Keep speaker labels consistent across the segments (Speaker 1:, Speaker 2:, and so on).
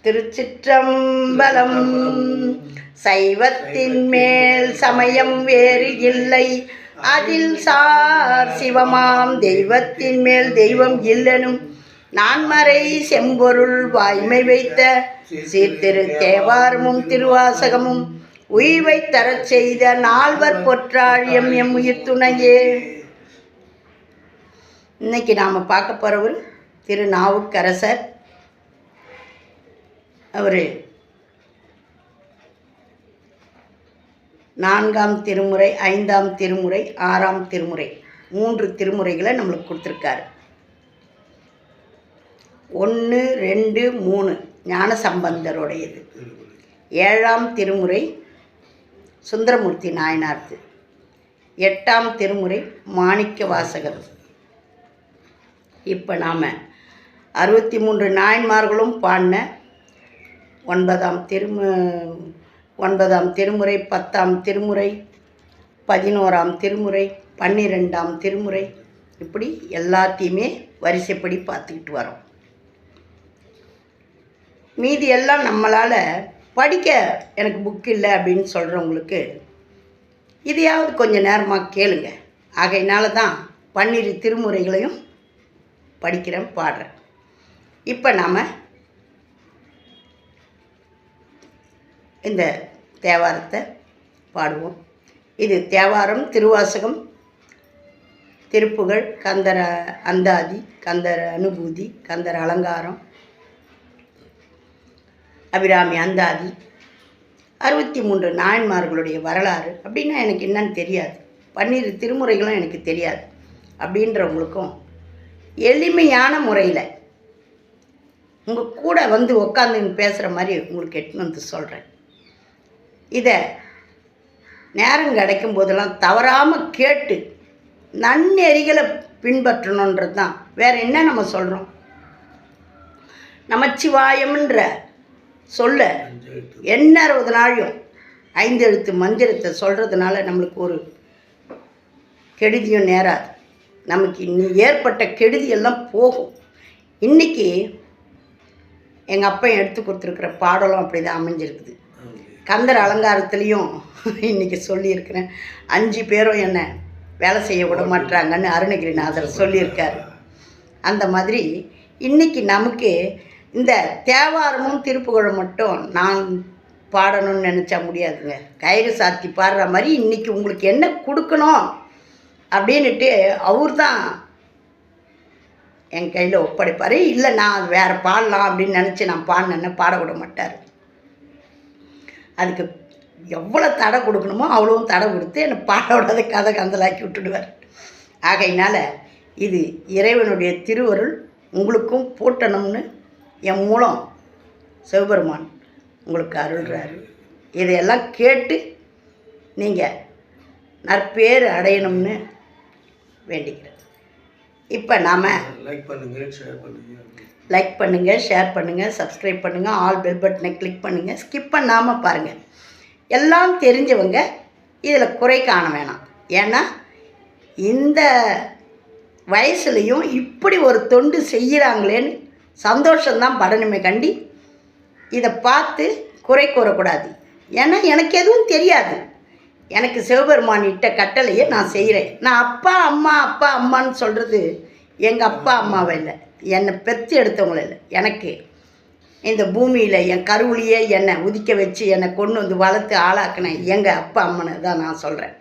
Speaker 1: திருச்சிற்றம்பலம். சைவத்தின் மேல் சமயம் வேறு இல்லை, அதில் சார் சிவமாம் தெய்வத்தின் மேல் தெய்வம் இல்லெனும் நான்மறை செம்பொருள் வாய்மை வைத்த சீர்திரு தேவாரமும் திருவாசகமும் உய்வை தரச் செய்த நால்வர் பொற்றாழியம் எம் உயிர் துணையே. இன்னைக்கு நாம் பார்க்க போகிறவர் திருநாவுக்கரசர். அவர் 4ஆம் திருமுறை, 5ஆம் திருமுறை, 6ஆம் திருமுறை, 3 திருமுறைகளை நம்மளுக்கு கொடுத்துருக்காரு. 1, 2, 3 ஞானசம்பந்தருடையது. 7ஆம் திருமுறை சுந்தரமூர்த்தி நாயனார்து. 8ஆம் திருமுறை மாணிக்க வாசகர். இப்போ நாம் 63 நாயன்மார்களும் பாடின 9ஆம் திருமுறை, 10ஆம் திருமுறை, 11ஆம் திருமுறை, 12ஆம் திருமுறை, இப்படி எல்லாத்தையுமே வரிசைப்படி பார்த்துக்கிட்டு வரோம். மீதி எல்லாம் நம்மளால் படிக்க எனக்கு புக் இல்லை அப்படின்னு சொல்கிறவங்களுக்கு இதையாவது கொஞ்சம் நேரமாக கேளுங்க. ஆகையினால தான் 12 திருமுறைகளையும் படிக்கிறேன், பாடுறேன். இப்போ நாம் இந்த தேவாரத்தை பாடுவோம். இது தேவாரம், திருவாசகம், திருப்புகழ், கந்தர அந்தாதி, கந்தர அனுபூதி, கந்தர அலங்காரம், அபிராமி அந்தாதி, 63 நாயன்மார்களுடைய வரலாறு அப்படின்னா எனக்கு என்னன்னு தெரியாது, 12 திருமுறைகளும் எனக்கு தெரியாது அப்படின்றவங்களுக்கும் எளிமையான முறையில் உங்கள் கூட வந்து உட்காந்துன்னு பேசுகிற மாதிரி உங்களுக்கு எட்டுன்னு வந்து சொல்கிறேன். இதை நேரம் கிடைக்கும் போதெல்லாம் தவறாமல் கேட்டு நன்னெறிகளை பின்பற்றணுன்றது தான். வேறு என்ன நம்ம சொல்கிறோம்? நமச்சிவாயம்ன்ற சொல்ல 60 நாளையும் 5 எழுத்து மந்திரத்தை சொல்கிறதுனால நம்மளுக்கு ஒரு கெடுதியும் நேராது. நமக்கு ஏற்பட்ட கெடுதியெல்லாம் போகும். இன்றைக்கி எங்கள் அப்பா எடுத்து கொடுத்துருக்குற பாடலும் அப்படி தான் அமைஞ்சிருக்குது. கந்தர் அலங்காரத்துலேயும் இன்றைக்கி சொல்லியிருக்கிறேன். 5 பேரும் என்னை வேலை செய்ய விட மாட்டாங்கன்னு அருணகிரிநாதர் சொல்லியிருக்கார். அந்த மாதிரி இன்றைக்கி நமக்கு இந்த தேவாரமும் திருப்புகழும் மட்டும் நான் பாடணும்னு நினச்சா முடியாதுங்க. கயிறு சாத்தி பாடுற மாதிரி இன்றைக்கி உங்களுக்கு என்ன கொடுக்கணும் அப்படின்ட்டு அவர் தான் என் கையில் ஒப்படைப்பார். இல்லை நான் அது வேறு பாடலாம் அப்படின்னு நினச்சி நான் பாடினேன்னா பாட விட மாட்டார். அதுக்கு எவ்வளோ தடை கொடுக்கணுமோ அவ்வளோவும் தடை கொடுத்து என்னை பாட விடாத கதை கந்தலாக்கி விட்டுடுவார். ஆகையினால் இது இறைவனுடைய திருவருள் உங்களுக்கும் போட்டணும்னு என் மூலம் சிவபெருமான் உங்களுக்கு அருள்றாரு. இதையெல்லாம் கேட்டு நீங்கள் நற்பேர் அடையணும்னு வேண்டிக்கிறேன். இப்போ நாம் லைக் பண்ணுங்கள், ஷேர் பண்ணுங்கள், சப்ஸ்கிரைப் பண்ணுங்கள், ஆல் பெல் பட்டனை கிளிக் பண்ணுங்கள். ஸ்கிப் பண்ணாமல் பாருங்கள். எல்லாம் தெரிஞ்சவங்க இதில் குறை காண வேணாம். ஏன்னா இந்த வயசுலேயும் இப்படி ஒரு தொண்டு செய்கிறாங்களேன்னு சந்தோஷம்தான் படணுமே கண்டி இதை பார்த்து குறை கூறக்கூடாது. ஏன்னா எனக்கு எதுவும் தெரியாது. எனக்கு சிவபெருமான் இட்ட கட்டளையை நான் செய்கிறேன். நான் அப்பா அம்மான்னு சொல்கிறது எங்கள் அப்பா அம்மாவை இல்லை, என்னை பெற்று எடுத்தவங்கள இல்லை. எனக்கு இந்த பூமியில் என் கருவிலேயே என்னை உதிக்க வச்சு என்னை கொண்டு வந்து வளர்த்து ஆளாக்கினேன் எங்கள் அப்பா அம்மனை தான் நான் சொல்கிறேன்.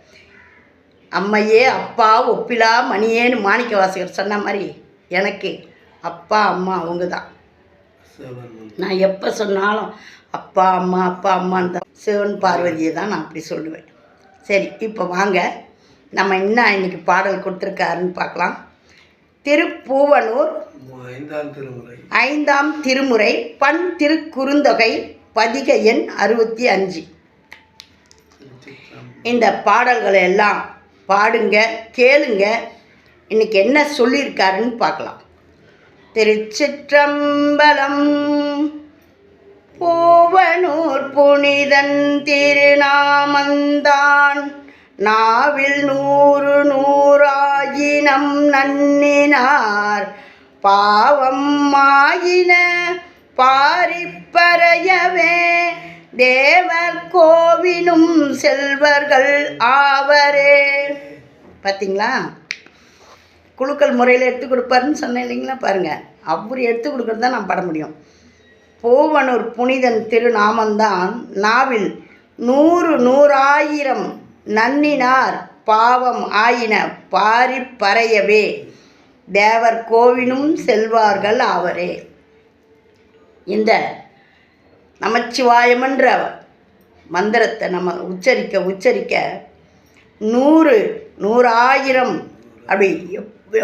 Speaker 1: அம்மையே அப்பா ஒப்பிலா மணியேன்னு மாணிக்க வாசகர் சொன்ன மாதிரி எனக்கு அப்பா அம்மா அவங்க தான். நான் எப்போ சொன்னாலும் அப்பா அம்மான்னு தான், சிவன் பார்வதியை தான் நான் அப்படி சொல்லுவேன். சரி, இப்போ வாங்க நம்ம இன்னும் இன்றைக்கி பாடல் கொடுத்துருக்காருன்னு பார்க்கலாம். திருப்பூவனூர் 5ஆம் திருமுறை பண் திருக்குறுந்தொகை பதிக எண் 65. இந்த பாடல்களை எல்லாம் பாடுங்க, கேளுங்க. இன்றைக்கி என்ன சொல்லியிருக்காருன்னு பார்க்கலாம். திருச்சிற்றம்பலம். பூவனூர் புனிதன் திருநாமந்தான் நாவில் 100 நன்னினார் பாவம் ஆயின பாரிப்பறையவே தேவர் கோவினும் செல்வர்கள் ஆவரே. பார்த்தீங்களா, குழுக்கள் முறையில் எடுத்து கொடுப்பாருன்னு சொன்னேன் இல்லைங்களா? பாருங்கள், அவர் எடுத்து கொடுக்குறது தான் நான் பாட முடியும். பூவனூர் புனிதன் திருநாமந்தான் நாவில் 100 நன்னினார் பாவம் ஆயின பாரிப்பறையவே தேவர் கோவினும் செல்வார்கள் ஆவரே. இந்த நமச்சிவாயமன்ற மந்திரத்தை நம்ம உச்சரிக்க 100 அப்படி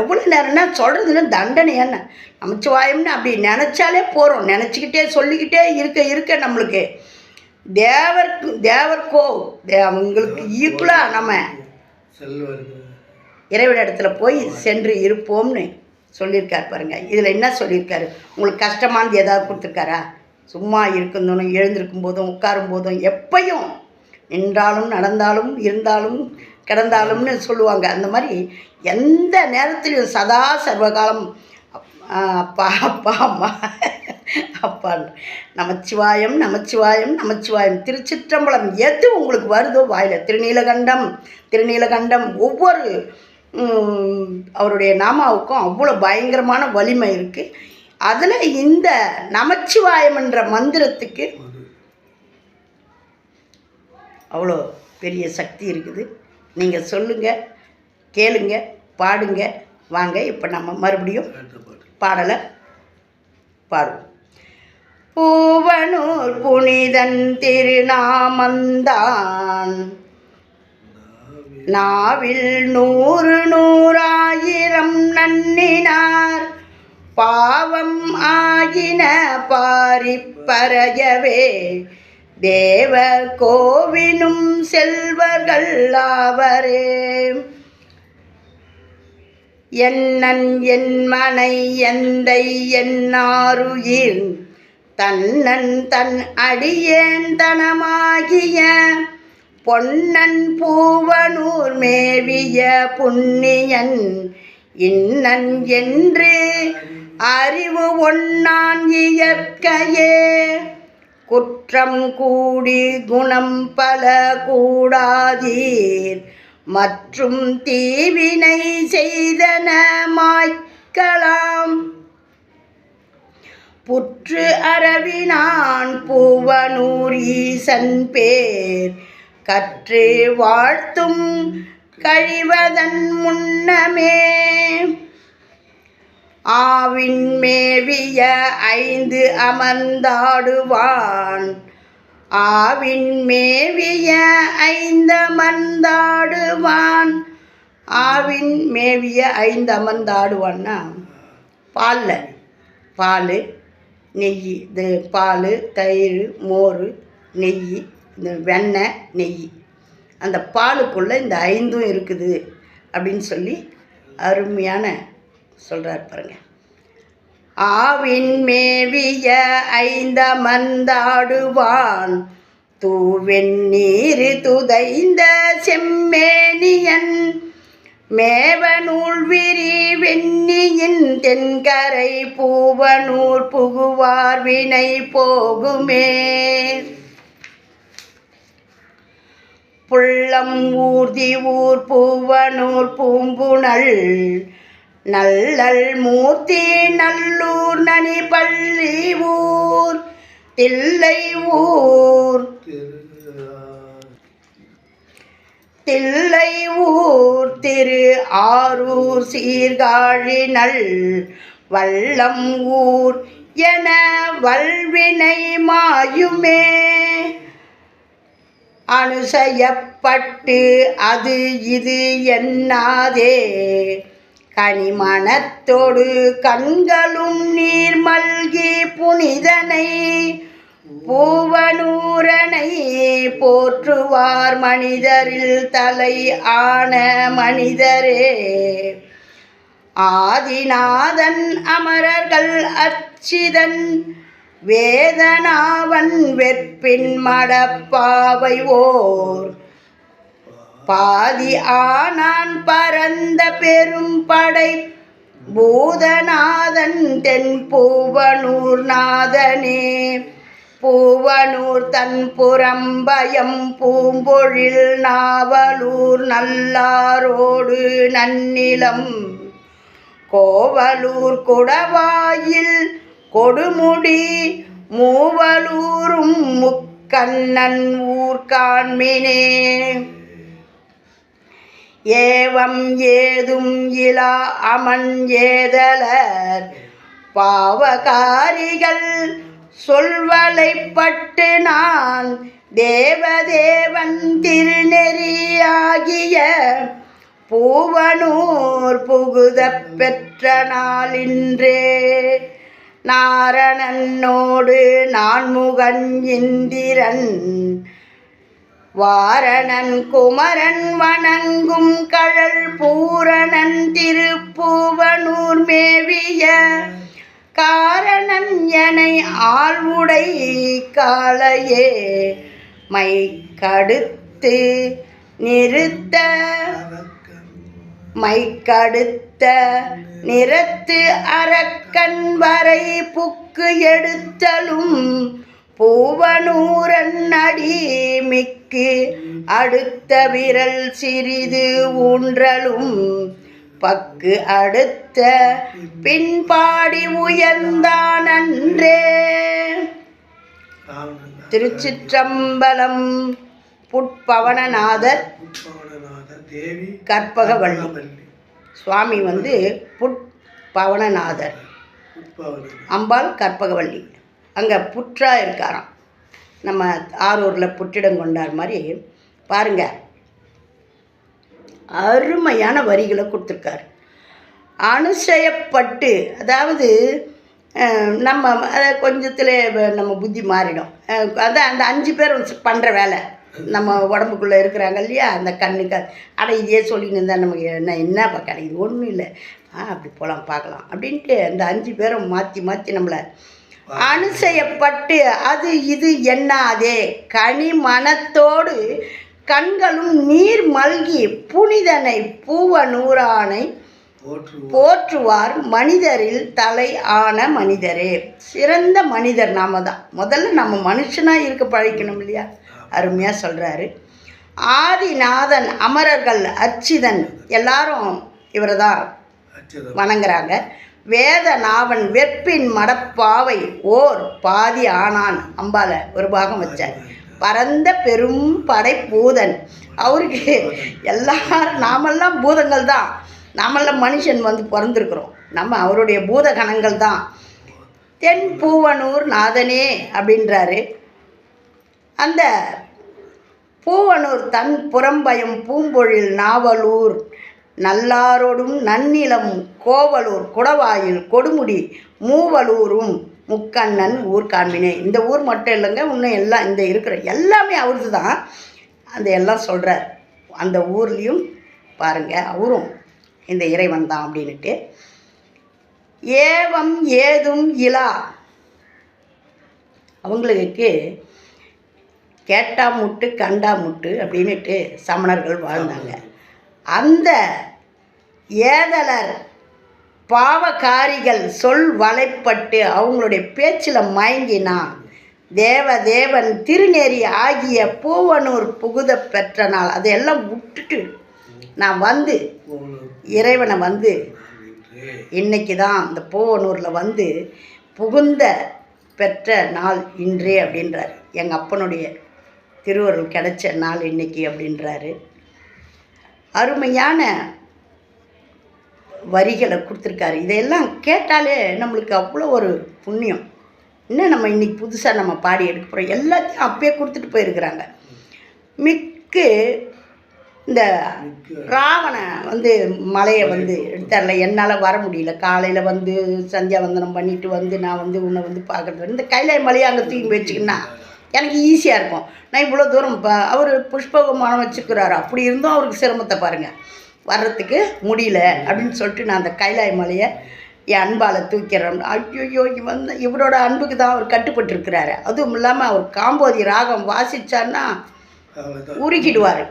Speaker 1: எவ்வளோ நேரம்னா சொல்கிறதுன்னு தண்டனை என்ன? நமச்சிவாயம்னு அப்படி நினச்சாலே போகிறோம், நினச்சிக்கிட்டே சொல்லிக்கிட்டே இருக்க நம்மளுக்கு தேவர்க்கோ அவங்களுக்கு ஈக்குவலாக நம்ம இறைவன் இடத்துல போய் சென்று இருப்போம்னு சொல்லியிருக்கார். பாருங்கள், இதில் என்ன சொல்லியிருக்காரு? உங்களுக்கு கஷ்டமானது ஏதாவது கொடுத்துருக்காரா? சும்மா இருக்கணும், எழுந்திருக்கும் போதும் உட்காரும் போதும் எப்பையும் நின்றாலும் நடந்தாலும் இருந்தாலும் கிடந்தாலும்னு சொல்லுவாங்க. அந்த மாதிரி எந்த நேரத்திலையும் சதா சர்வகாலம் அப்பா அப்பா அம்மா அப்பான் நமச்சிவாயம் நமச்சிவாயம் நமச்சிவாயம். திருச்சிற்றம்பலம் எது உங்களுக்கு வருதோ வாயில் திருநீலகண்டம் ஒவ்வொரு அவருடைய நாமாவுக்கும் அவ்வளோ பயங்கரமான வலிமை இருக்குது. அதில் இந்த நமச்சிவாயம் என்ற மந்திரத்துக்கு அவ்வளோ பெரிய சக்தி இருக்குது. நீங்கள் சொல்லுங்கள், கேளுங்க, பாடுங்க. வாங்க, இப்போ நம்ம மறுபடியும் பாடலை பாடுவோம். பூவனூர் புனிதன் திருநாமந்தான் நாவில் 100 நன்னினார் பாவம் ஆகின பாரிப்பறையவே தேவர் கோவினும் செல்வர்கள் ஆவரே. என்னன் என் மனை எந்தை என்னாருயிர் தன்னன் தன் அடியேன் தனமாகிய பொன்னன் பூவனூர் மேவிய புண்ணியன் இன்னன் என்று அறிவு ஒன்னான் இயற்கையே குற்றம் கூடி குணம் பல கூடாதீர் மற்றும் தீவினை செய்தன மாய்க்கலாம் புற்று அரவினான் பூவனூர் ஈசன் பேர் கற்று வாழ்த்தும் கழிவதன் முன்னமே ஆவின் மேவிய 5 அமர்ந்தாடுவான் ஆவின் மேவிய 5 அமர்ந்தாடுவான். ஆவின் மேவிய 5 அமர்ந்தாடுவான்னா பால் நெய், இது பால், தயிர், மோர், நெய், இந்த வெண்ணெய், நெய், அந்த பாலுக்குள்ளே இந்த 5 இருக்குது அப்படின்னு சொல்லி அருமையான சொல்கிறார் பாருங்க. ஆவின் மேவிய 5 அமர்ந்தாடுவான் தூவெண்ணீர் துதைந்த செம்மேனியன் மேவநூல் விரி வெண்ணியின் தென்கரை பூவனூர் புகுவார் வினை போகுமே. புள்ளம் ஊர்தி ஊர் பூவனூர் பூம்புணல் நல்லல் மூர்த்தி நல்லூர் நனிபள்ளி ஊர் தில்லை ஊர் திரு ஆரூர் சீர்காழினல் வல்லம் ஊர் என வல்வினை மாயுமே அனுசயப்பட்டு அது இது என்னாதே கனிமணத்தோடு கண்களும் நீர் மல்கி புனிதனை பூவனூரனை போற்றுவார் மனிதரில் தலை ஆன மனிதரே. ஆதிநாதன் அமரர்கள் அச்சிதன் வேதனாவன் வெற்பின் மடப்பாவை ஓர் பாதி ஆனான் பரந்த பெரும் படை பூதநாதன் தென் பூவனூர் நாதனே பூவனூர் தன் புறம்பயம் பூம்பொழில் நாவலூர் நல்லாரோடு நன்னிலம் கோவலூர் குடவாயில் கொடுமுடி மூவலூரும் முக்கண்ணன் ஊர் காண்மினே ஏவம் ஏதும் இலா அமன் ஏதலர் பாவகாரிகள் சொல்வலைப்பட்டு நான் தேவதேவன் திருநெறியாகிய பூவனூர் புகுத பெற்ற நாளின்றே நாரணனோடு நான்முகன் இந்திரன் வாரணன் குமரன் வணங்கும் கழல் பூரணன் திருப்பூவனூர் மேவிய காரணன் எனை ஆழ்வுடை காளையே மை கடுத்து நிறுத்த மைக்கடுத்த நிறத்து அரக்கன் வரை புக்கு எடுத்தலும் பூவனூரன் அடி மிக்கு அடுத்த விரல் சிறிது ஊன்றலும் பக்கு அடுத்த பின்பாடி உயர்ந்தானன்றே. திருச்சிற்றம்பலம். புட்பவனநாதர் கற்பகவள்ளி சுவாமி புட்பவனநாதர், அம்பாள் கற்பகவள்ளி. அங்கே புற்றா இருக்காராம். நம்ம ஆரூரில் புற்றிடம் கொண்டார் மாதிரி பாருங்க, அருமையான வரிகளை கொடுத்துருக்காரு. அனுசயப்பட்டு, அதாவது நம்ம அதை கொஞ்சத்தில் நம்ம புத்தி மாறிடும். அதான் அந்த 5 பேர் பண்ணுற வேலை நம்ம உடம்புக்குள்ளே இருக்கிறாங்க இல்லையா, அந்த கண்ணுக்கு அட இதே சொல்லின்னு இருந்தால் நமக்கு என்னப்பா கிடைக்குது, ஒன்றும் இல்லை, அப்படி போகலாம் பார்க்கலாம் அப்படின்ட்டு அந்த 5 பேரும் மாற்றி மாற்றி நம்மளை அனுசயப்பட்டு அது இது என்னாதே கனிமனத்தோடு கண்களும் நீர் மல்கி புனிதனை பூவனூரானை போற்றுவார் மனிதரில் தலை ஆன மனிதரே. சிறந்த மனிதர் நாம தான். முதல்ல நம்ம மனுஷனாக இருக்க பழக்கணும் இல்லையா, அருமையாக சொல்கிறாரு. ஆதிநாதன் அமரர்கள் அச்சிதன் எல்லாரும் இவரை தான் வணங்குறாங்க. வேத நாவன் வெற்பின் மடப்பாவை ஓர் பாதி ஆனான். அம்பால ஒரு பாகம் வச்சார். பரந்த பெரும் படை பூதன். அவருக்கு எல்லாரும் நாமெல்லாம் பூதங்கள் தான், நாமெல்லாம் மனுஷன் பிறந்திருக்கிறோம், நம்ம அவருடைய பூத கணங்கள் தான். தென் பூவனூர் நாதனே அப்படின்றாரு. அந்த பூவனூர் தன் புறம்பயம் பூம்பொழில் நாவலூர் நல்லாரோடும் நன்னிலம் கோவலூர் குடவாயில் கொடுமுடி மூவலூரும் முக்கண்ணன் ஊர் காண்பினே. இந்த ஊர் மட்டும் இல்லைங்க, இன்னும் எல்லாம் இந்த இருக்கிற எல்லாமே அவருக்கு தான். அந்த எல்லாம் சொல்கிறார். அந்த ஊர்லேயும் பாருங்கள், அவரும் இந்த இறைவன் தான் அப்படின்ட்டு. ஏவம் ஏதும் இலா, அவங்களுக்கு கேட்டா முட்டு கண்டா முட்டு அப்படின்ட்டு சமணர்கள் வாழ்ந்தாங்க. அந்த ஏதலர் பாவகாரிகள் சொல் வலைப்பட்டு அவங்களுடைய பேச்சில் மயங்கினா தேவதேவன் திருநெறி ஆகிய பூவனூர் புகுத பெற்ற நாள் அதையெல்லாம் விட்டுட்டு நான் இறைவனை இன்னைக்கு தான் இந்த பூவனூரில் புகுந்த பெற்ற நாள் இன்றே அப்படின்றார். எங்கள் அப்பனுடைய திருவருள் கிடைச்ச நாள் இன்னைக்கு அப்படின்றாரு. அருமையான வரிகளை கொடுத்துருக்காரு. இதையெல்லாம் கேட்டாலே நம்மளுக்கு அவ்வளோ ஒரு புண்ணியம். இன்னும் நம்ம இன்றைக்கி புதுசாக நம்ம பாடி எடுக்க போகிறோம். எல்லாத்தையும் அப்பயே கொடுத்துட்டு போயிருக்கிறாங்க. மிக்கு இந்த ராவணை மலையை எடுத்தார்ல, என்னால் வர முடியல, காலையில் சந்தியாவந்தனம் பண்ணிவிட்டு நான் உன்னை பார்க்குறது இந்த கைலாய மலையை அங்கே தூக்கி வச்சுக்கின்னா எனக்கு ஈஸியாக இருக்கும். நான் இவ்வளோ தூரம் அவர் புஷ்பகமானம் வச்சுக்கிறாரு, அப்படி இருந்தும் அவருக்கு சிரமத்தை பாருங்கள், வர்றதுக்கு முடியல அப்படின்னு சொல்லிட்டு நான் அந்த கைலாய மலையை என் அன்பால் தூக்கிறேன். ஐயோ, இவரோட அன்புக்கு தான் அவர் கட்டுப்பட்டுருக்கிறாரு. அதுவும் இல்லாமல் அவர் காம்போதி ராகம் வாசித்தார்னா உருகிடுவார்.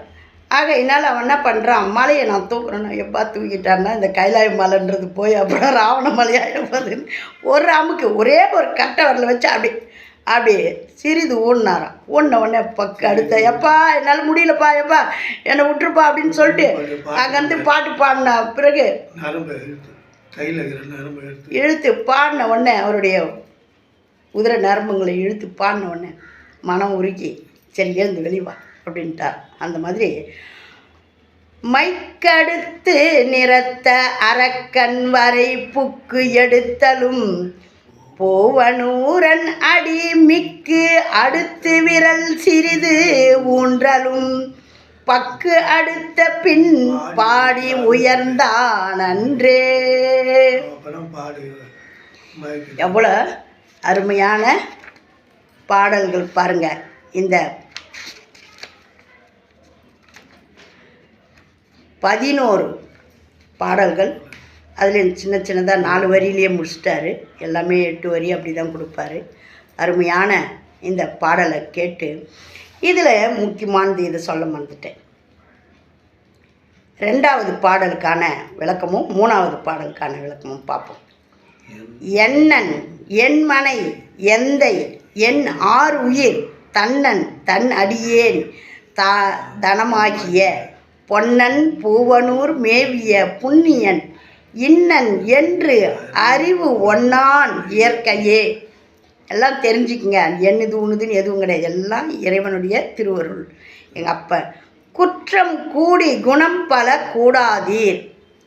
Speaker 1: ஆகையினால் அவன் என்ன பண்ணுறான், மலையை நான் தூக்குறேன்னா எப்பா தூக்கிட்டான்னா இந்த கைலாய மலைன்றது போய் அப்புறம் ராவண மலையாயிடும்போதுன்னு ஒரு அமுக்கு ஒரே ஒரு கட்டை வரல வச்சு அப்படி சிறிது ஊடினாராம். ஊடின உடனே பக்கு அடுத்த எப்பா என்னால் முடியலப்பா எப்பா என்னை விட்டுருப்பா அப்படின்னு சொல்லிட்டு அங்கேருந்து பாட்டு பாடின பிறகு இழுத்து பாடின உடனே அவருடைய குதிரை நரம்புங்களை இழுத்து பாடின உடனே மனம் உருக்கி சரி எழுந்து வெளிவா அப்படின்ட்டார். அந்த மாதிரி மைக்கடுத்து நிறத்த அரக்கன் வரை புக்கு எடுத்தலும் போவனூரன் அடி மிக்கு அடுத்து விரல் சிறிது ஊன்றலும் பக்கு அடுத்த பின் பாடி உயர்ந்தான் அன்றே. எவ்வளோ அருமையான பாடல்கள் பாருங்க. இந்த 11 பாடல்கள், அதில் சின்ன சின்னதாக 4 வரியிலேயே முடிச்சிட்டாரு. எல்லாமே 8 வரி அப்படி தான் கொடுப்பாரு. அருமையான இந்த பாடலை கேட்டு இதில் முக்கியமானது இதை சொல்ல மறந்துட்டேன். 2வது பாடலுக்கான விளக்கமும் 3வது பாடலுக்கான விளக்கமும் பார்ப்போம். எண்ணன் என்மனை எந்தை என் 6 உயிர் தன்னன் தன் அடியேன் தனமாகிய பொன்னன் பூவனூர் மேவிய புண்ணியன் இன்னன் என்று அறிவு ஒன்னான் இயற்கையே. எல்லாம் தெரிஞ்சுக்குங்க, என்னது உணுதுன்னு எதுவும் கிடையாது, எல்லாம் இறைவனுடைய திருவருள். எங்கள் அப்பா குற்றம் கூடி குணம் பல கூடாதீர்.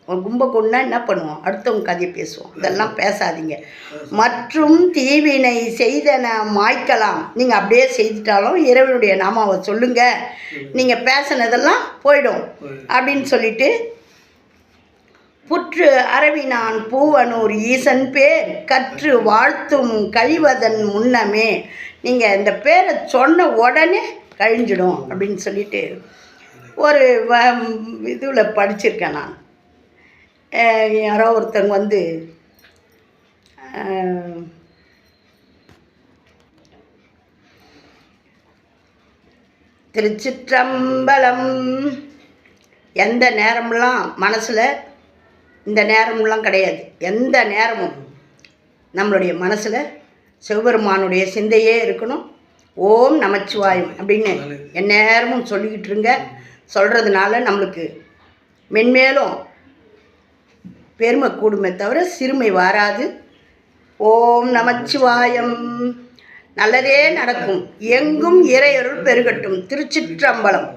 Speaker 1: ஒரு கும்பகோணம்னா என்ன பண்ணுவோம், அடுத்தவங்க கதையை பேசுவோம், இதெல்லாம் பேசாதீங்க. மற்றும் தீவினை செய்தன மாய்க்கலாம். நீங்கள் அப்படியே செய்துட்டாலும் இறைவனுடைய நாமாவை சொல்லுங்கள், நீங்கள் பேசினதெல்லாம் போயிடும் அப்படின்னு சொல்லிட்டு புற்று அரவினான் பூவனூர் ஈசன் பேர் கற்று வாழ்த்தும் கழிவதன் முன்னமே. நீங்கள் இந்த பேரை சொன்ன உடனே கழிஞ்சிடும் அப்படின்னு சொல்லிட்டு ஒரு இதில் படிச்சிருக்கேன் நான். யாரோ ஒருத்தங்க வந்து திருச்சிற்றம்பலம். எந்த நேரமெல்லாம் மனசில் இந்த நேரம்லாம் கிடையாது, எந்த நேரமும் நம்மளுடைய மனசில் சிவபெருமானுடைய சிந்தையே இருக்கணும். ஓம் நமச்சிவாயம் அப்படின்னு எந்நேரமும் சொல்லிக்கிட்டு இருங்க. சொல்கிறதுனால நம்மளுக்கு மென்மேலும் பெருமை கூடுமே தவிர சிறுமை வராது. ஓம் நமச்சிவாயம். நல்லதே நடக்கும். எங்கும் இறையருள் பெருகட்டும். திருச்சிற்றம்பலம்.